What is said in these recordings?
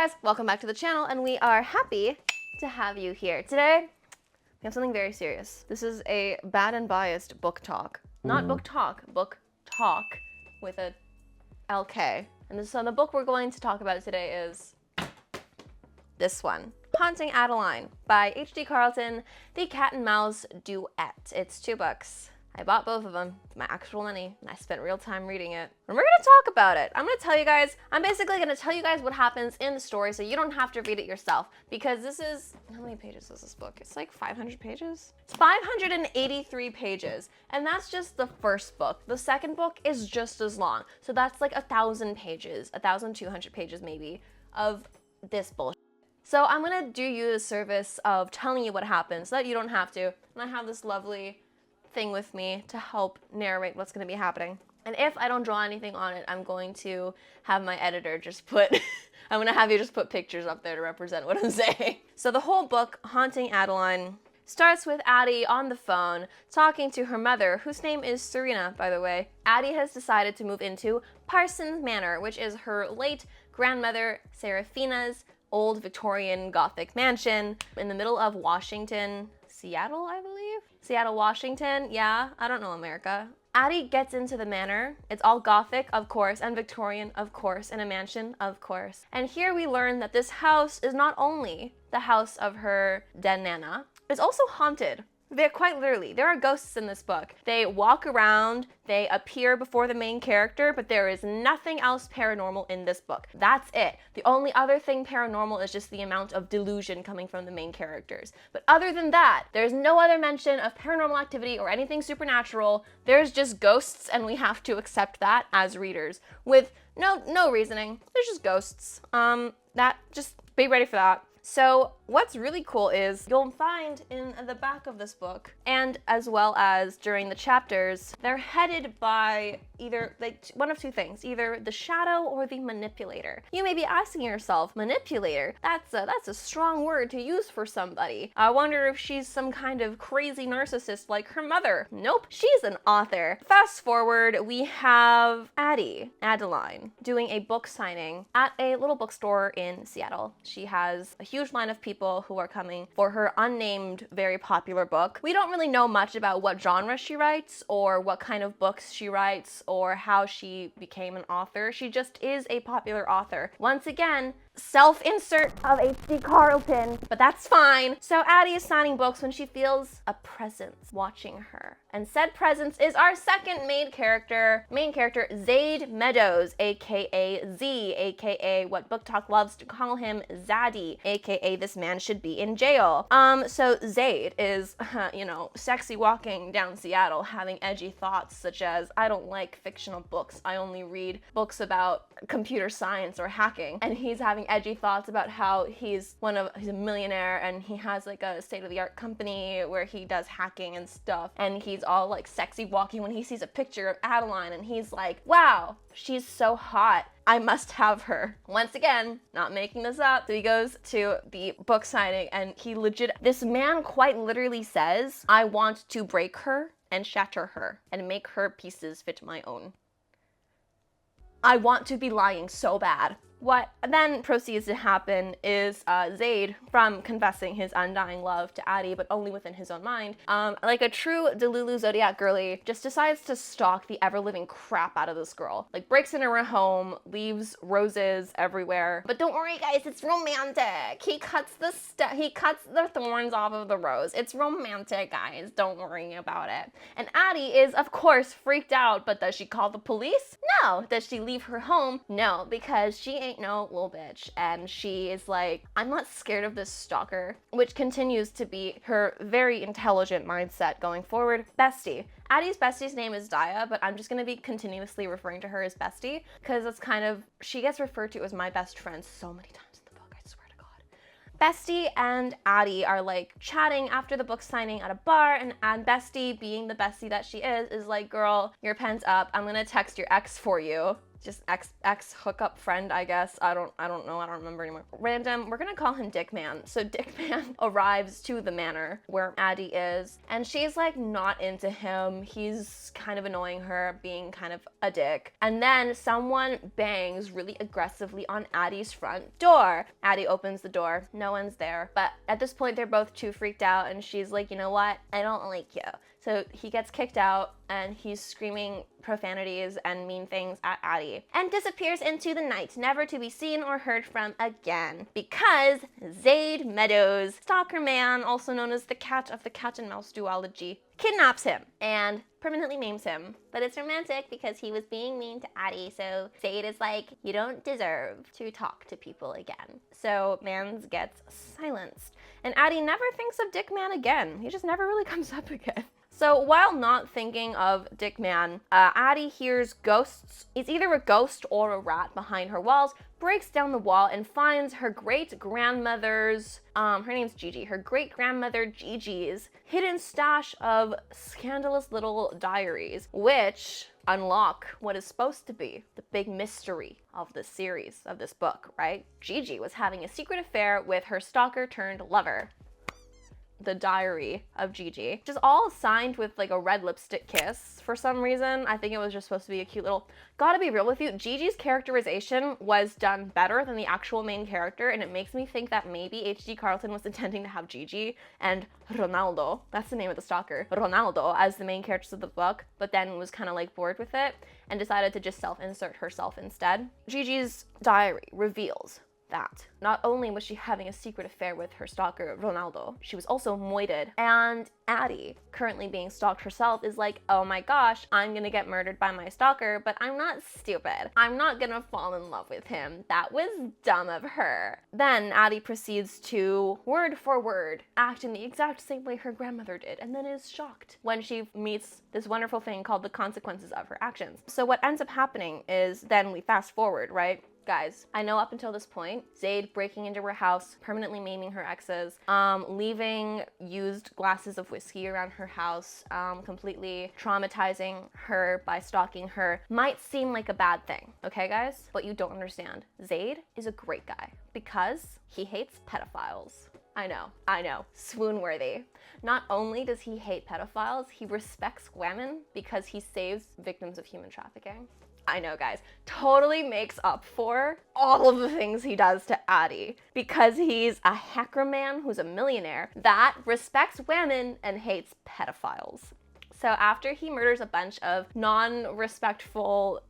guys, welcome back to the channel, and we are happy to have you here. Today, we have something very serious. This is a bad and biased book talk. Not book talk, book talk with a LK. And so the book we're going to talk about today is this one. Haunting Adeline by H.D. Carlton, The Cat and Mouse Duet. It's 2 books. I bought both of them with my actual money, and I spent real time reading it. And we're gonna talk about it. I'm basically gonna tell you guys what happens in the story so you don't have to read it yourself. Because this is, how many pages is this book? It's like 500 pages? It's 583 pages, and that's just the first book. The second book is just as long. So that's like 1,000 pages, 1,200 pages maybe, of this bullshit. So I'm gonna do you the service of telling you what happens so that you don't have to. And I have this lovely thing with me to help narrate what's going to be happening. And if I don't draw anything on it, I'm going to have my editor just put, I'm going to have you just put pictures up there to represent what I'm saying. So the whole book, Haunting Adeline, starts with Addie on the phone talking to her mother, whose name is Sarina, by the way. Addie has decided to move into Parsons Manor, which is her late grandmother Serafina's old Victorian Gothic mansion in the middle of Washington, Seattle, I believe? Seattle, Washington, yeah, I don't know America. Addie gets into the manor. It's all Gothic, of course, and Victorian, of course, and a mansion, of course. And here we learn that this house is not only the house of her dead nana, it's also haunted. They're quite literally, there are ghosts in this book. They walk around, they appear before the main character, but there is nothing else paranormal in this book. That's it. The only other thing paranormal is just the amount of delusion coming from the main characters. But other than that, there's no other mention of paranormal activity or anything supernatural. There's just ghosts, and we have to accept that as readers with no reasoning. There's just ghosts. Just be ready for that. So what's really cool is you'll find in the back of this book, and as well as during the chapters, they're headed by either like one of two things, either the shadow or the manipulator. You may be asking yourself, manipulator, that's a strong word to use for somebody. I wonder if she's some kind of crazy narcissist like her mother. Nope, she's an author. Fast forward, we have Adeline, doing a book signing at a little bookstore in Seattle. She has a huge line of people who are coming for her unnamed, very popular book. We don't really know much about what genre she writes or what kind of books she writes or how she became an author. She just is a popular author. Once again, self-insert of H.D. Carlton, but that's fine. So Addie is signing books when she feels a presence watching her. And said presence is our second main character, Zaid Meadows, aka Z, aka what BookTok loves to call him, Zaddy, aka this man should be in jail. So Zaid is, sexy walking down Seattle having edgy thoughts such as, I don't like fictional books, I only read books about computer science or hacking. And he's having edgy thoughts about how he's a millionaire and he has like a state-of-the-art company where he does hacking and stuff, and he's all like sexy walking when he sees a picture of Adeline and he's like, wow, she's so hot, I must have her. Once again, not making this up. So he goes to the book signing and this man quite literally says, I want to break her and shatter her and make her pieces fit my own. I want to be lying so bad. What then proceeds to happen is Zaid, from confessing his undying love to Addie, but only within his own mind, like a true Delulu Zodiac girly, just decides to stalk the ever-living crap out of this girl. Like, breaks into her home, leaves roses everywhere. But don't worry, guys, it's romantic. He cuts the thorns off of the rose. It's romantic, guys. Don't worry about it. And Addie is, of course, freaked out, but does she call the police? No. Does she leave her home? No, because she ain't no little bitch, and she is like, I'm not scared of this stalker, which continues to be her very intelligent mindset going forward. Bestie. Addie's bestie's name is Daya, but I'm just gonna be continuously referring to her as Bestie because it's she gets referred to as my best friend so many times in the book, I swear to God. Bestie and Addie are like chatting after the book signing at a bar, and Bestie, being the bestie that she is like, girl, your pen's up, I'm gonna text your ex for you. just ex hookup friend, I guess. I don't know. I don't remember anymore. Random. We're gonna call him Dick Man. So Dick Man arrives to the manor where Addie is, and she's like not into him. He's kind of annoying her, being kind of a dick. And then someone bangs really aggressively on Addie's front door. Addie opens the door. No one's there. But at this point, they're both too freaked out, and she's like, you know what? I don't like you. So he gets kicked out, and he's screaming profanities and mean things at Addie, and disappears into the night, never to be seen or heard from again, because Zaid Meadows, Stalker Man, also known as the Cat of the Cat and Mouse duology, kidnaps him and permanently maims him. But it's romantic because he was being mean to Addie, so Zaid is like, you don't deserve to talk to people again. So Mans gets silenced, and Addie never thinks of Dick Man again. He just never really comes up again. So while not thinking of Dick Man, Addie hears ghosts. It's either a ghost or a rat behind her walls, breaks down the wall and finds her great-grandmother's, her name's Gigi, her great-grandmother Gigi's hidden stash of scandalous little diaries, which unlock what is supposed to be the big mystery of this series, of this book, right? Gigi was having a secret affair with her stalker turned lover. The Diary of Gigi, which is all signed with like a red lipstick kiss for some reason. I think it was just supposed to be a cute little, gotta be real with you, Gigi's characterization was done better than the actual main character, and it makes me think that maybe H.G. Carlton was intending to have Gigi and Ronaldo, that's the name of the stalker, Ronaldo, as the main characters of the book, but then was kind of like bored with it and decided to just self-insert herself instead. Gigi's diary reveals that not only was she having a secret affair with her stalker, Ronaldo, she was also moited. And Addie, currently being stalked herself, is like, oh my gosh, I'm gonna get murdered by my stalker, but I'm not stupid. I'm not gonna fall in love with him. That was dumb of her. Then Addie proceeds to, word for word, act in the exact same way her grandmother did, and then is shocked when she meets this wonderful thing called the consequences of her actions. So what ends up happening is, then we fast forward, right? Guys, I know up until this point, Zaid breaking into her house, permanently maiming her exes, leaving used glasses of whiskey around her house, completely traumatizing her by stalking her, might seem like a bad thing, okay guys? But you don't understand. Zaid is a great guy because he hates pedophiles. I know, swoon-worthy. Not only does he hate pedophiles, he respects women because he saves victims of human trafficking. I know, guys, totally makes up for all of the things he does to Addie because he's a hacker man who's a millionaire that respects women and hates pedophiles. So after he murders a bunch of non-respectful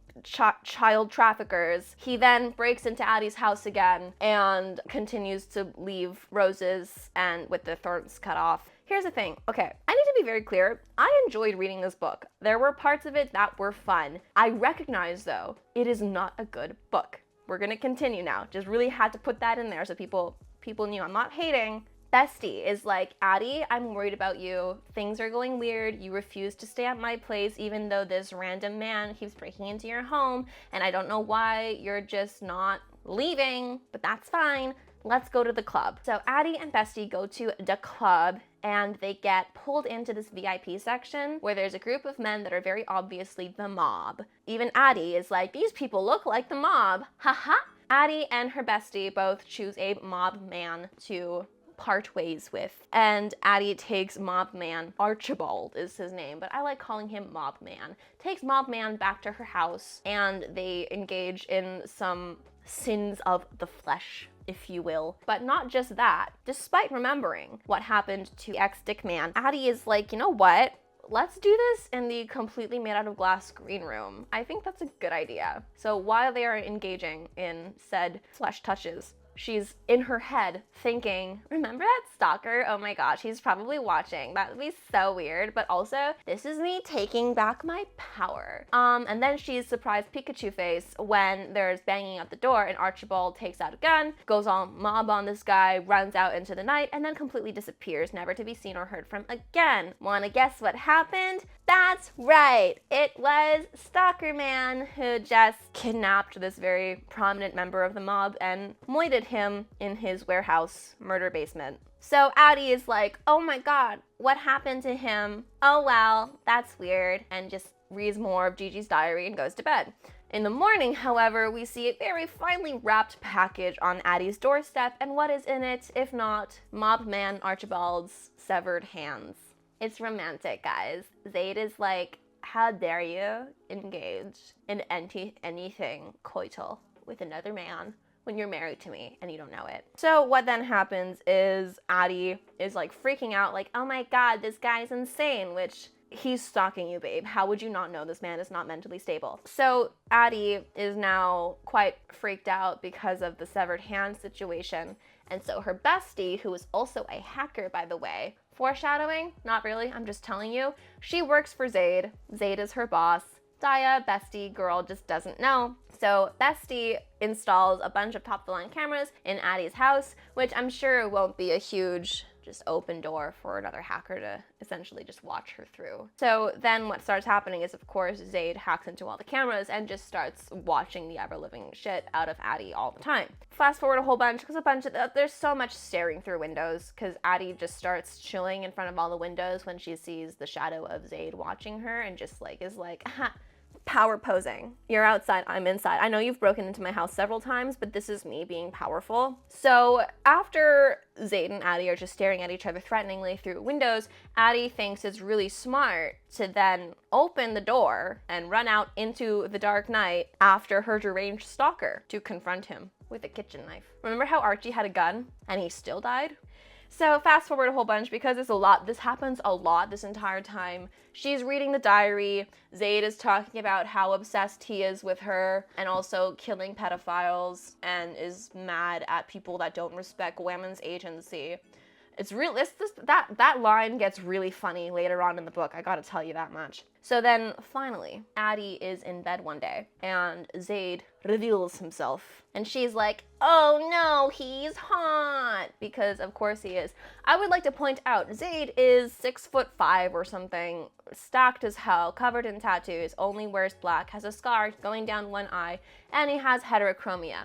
child traffickers, he then breaks into Addie's house again and continues to leave roses and with the thorns cut off. Here's the thing, okay, I need to be very clear. I enjoyed reading this book. There were parts of it that were fun. I recognize, though, it is not a good book. We're gonna continue now. Just really had to put that in there so people knew I'm not hating. Bestie is like, Addie, I'm worried about you. Things are going weird. You refuse to stay at my place even though this random man keeps breaking into your home, and I don't know why you're just not leaving, but that's fine. Let's go to the club. So Addie and Bestie go to the club and they get pulled into this VIP section where there's a group of men that are very obviously the mob. Even Addie is like, these people look like the mob, haha. Addie and her bestie both choose a mob man to part ways with, and Addie takes mob man, Archibald is his name, but I like calling him mob man, takes mob man back to her house and they engage in some sins of the flesh, if you will. But not just that. Despite remembering what happened to ex-Dick Man, Addie is like, you know what? Let's do this in the completely made out of glass green room. I think that's a good idea. So while they are engaging in said flesh touches, she's in her head thinking, remember that stalker? Oh my gosh, he's probably watching. That would be so weird. But also, this is me taking back my power. And then she's surprised Pikachu face when there's banging at the door and Archibald takes out a gun, goes all mob on this guy, runs out into the night, and then completely disappears, never to be seen or heard from again. Wanna guess what happened? That's right, it was Stalker Man who just kidnapped this very prominent member of the mob and moited him in his warehouse murder basement. So Addie is like, oh my god, what happened to him? Oh well, that's weird, and just reads more of Gigi's diary and goes to bed. In the morning, however, we see a very finely wrapped package on Addie's doorstep, and what is in it, if not mob man Archibald's severed hands? It's romantic, guys. Zaid is like, how dare you engage in anything coital with another man when you're married to me and you don't know it. So what then happens is Addie is like freaking out, like, oh my god, this guy's insane, which he's stalking you, babe. How would you not know this man is not mentally stable? So Addie is now quite freaked out because of the severed hand situation. And so her bestie, who is also a hacker, by the way, foreshadowing, not really, I'm just telling you, she works for Zaid. Zaid is her boss. Daya, bestie, girl, just doesn't know. So bestie installs a bunch of top-of-the-line cameras in Addie's house, which I'm sure won't be a huge just open door for another hacker to essentially just watch her through. So then what starts happening is, of course, Zaid hacks into all the cameras and just starts watching the ever-living shit out of Addie all the time. Fast forward a whole bunch, because there's so much staring through windows, because Addie just starts chilling in front of all the windows when she sees the shadow of Zaid watching her and just like is like, aha, power posing. You're outside, I'm inside. I know you've broken into my house several times, but this is me being powerful. So after Zaid and Addie are just staring at each other threateningly through windows, Addie thinks it's really smart to then open the door and run out into the dark night after her deranged stalker to confront him with a kitchen knife. Remember how Archie had a gun and he still died? So fast forward a whole bunch, because it's a lot. This happens a lot this entire time. She's reading the diary. Zaid is talking about how obsessed he is with her and also killing pedophiles and is mad at people that don't respect women's agency. It's real. That line gets really funny later on in the book. I gotta tell you that much. So then finally, Addie is in bed one day and Zaid reveals himself. And she's like, oh no, he's hot. Because of course he is. I would like to point out, Zaid is 6'5" or something, stacked as hell, covered in tattoos, only wears black, has a scar going down one eye, and he has heterochromia.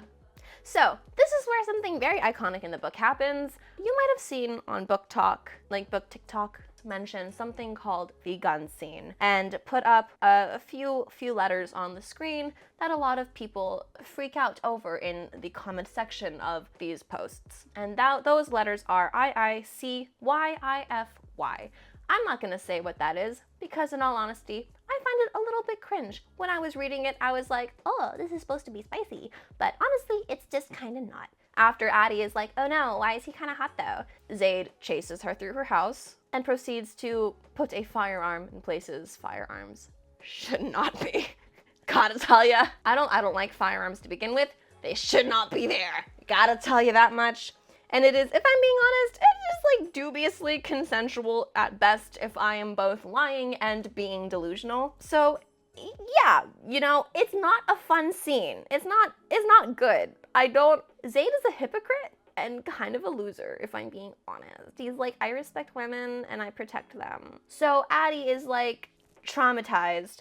So this is where something very iconic in the book happens. You might have seen on BookTok, like BookTok, mention something called the gun scene and put up a few letters on the screen that a lot of people freak out over in the comment section of these posts. And those letters are IICYIFY. I'm not gonna say what that is because, in all honesty, I find it a little bit cringe. When I was reading it, I was like, oh, this is supposed to be spicy. But honestly, it's just kind of not. After Addie is like, oh no, why is he kind of hot though? Zaid chases her through her house and proceeds to put a firearm in places firearms should not be. Gotta tell ya, I don't like firearms to begin with. They should not be there. Gotta tell you that much. And it is, if I'm being honest, it is like dubiously consensual at best if I am both lying and being delusional. So yeah, you know, it's not a fun scene. It's not good. Zaid is a hypocrite and kind of a loser, if I'm being honest. He's like, I respect women and I protect them. So Addie is like traumatized,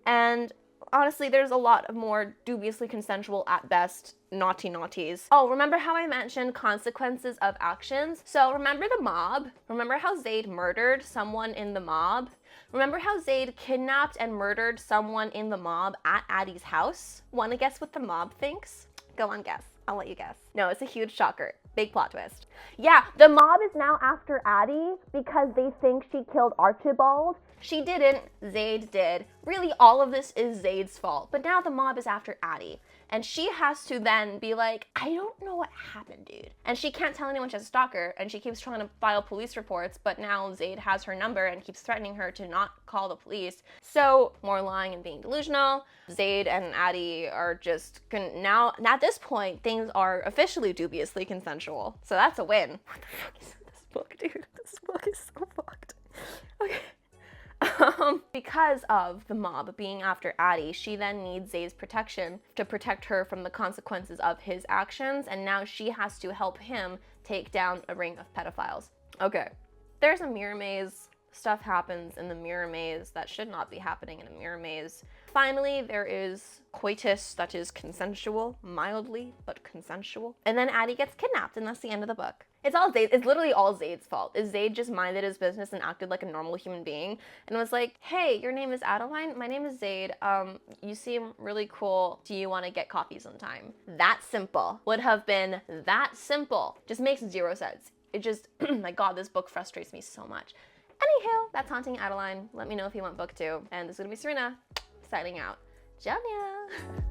and honestly, there's a lot of more dubiously consensual at best naughties. Oh, remember how I mentioned consequences of actions? So remember the mob? Remember how Zaid murdered someone in the mob? Remember how Zaid kidnapped and murdered someone in the mob at Addie's house? Wanna guess what the mob thinks? Go on, guess. I'll let you guess. No, it's a huge shocker. Big plot twist. Yeah, the mob is now after Addie because they think she killed Archibald. She didn't, Zaid did. Really, all of this is Zaid's fault. But now the mob is after Addie. And she has to then be like, I don't know what happened, dude. And she can't tell anyone she's a stalker, and she keeps trying to file police reports, but now Zaid has her number and keeps threatening her to not call the police. So, more lying and being delusional. Zaid and Addie are just, now, at this point, things are officially dubiously consensual. So that's a win. What the fuck is in this book, dude? This book is so fucked. Okay. Because of the mob being after Addie, she then needs Zaid's protection to protect her from the consequences of his actions, and now she has to help him take down a ring of pedophiles. Okay, there's a mirror maze. Stuff happens in the mirror maze that should not be happening in a mirror maze. Finally, there is coitus that is consensual, mildly, but consensual. And then Addie gets kidnapped, and that's the end of the book. It's all Zayd. It's literally all Zayd's fault. Is Zayd just minded his business and acted like a normal human being and was like, hey, your name is Adeline? My name is Zayd. You seem really cool. Do you want to get coffee sometime? That simple. Would have been that simple. Just makes zero sense. It just, my God, this book frustrates me so much. Anywho, that's Haunting Adeline. Let me know if you want book 2. And this is gonna be Sarina, signing out. Jamia!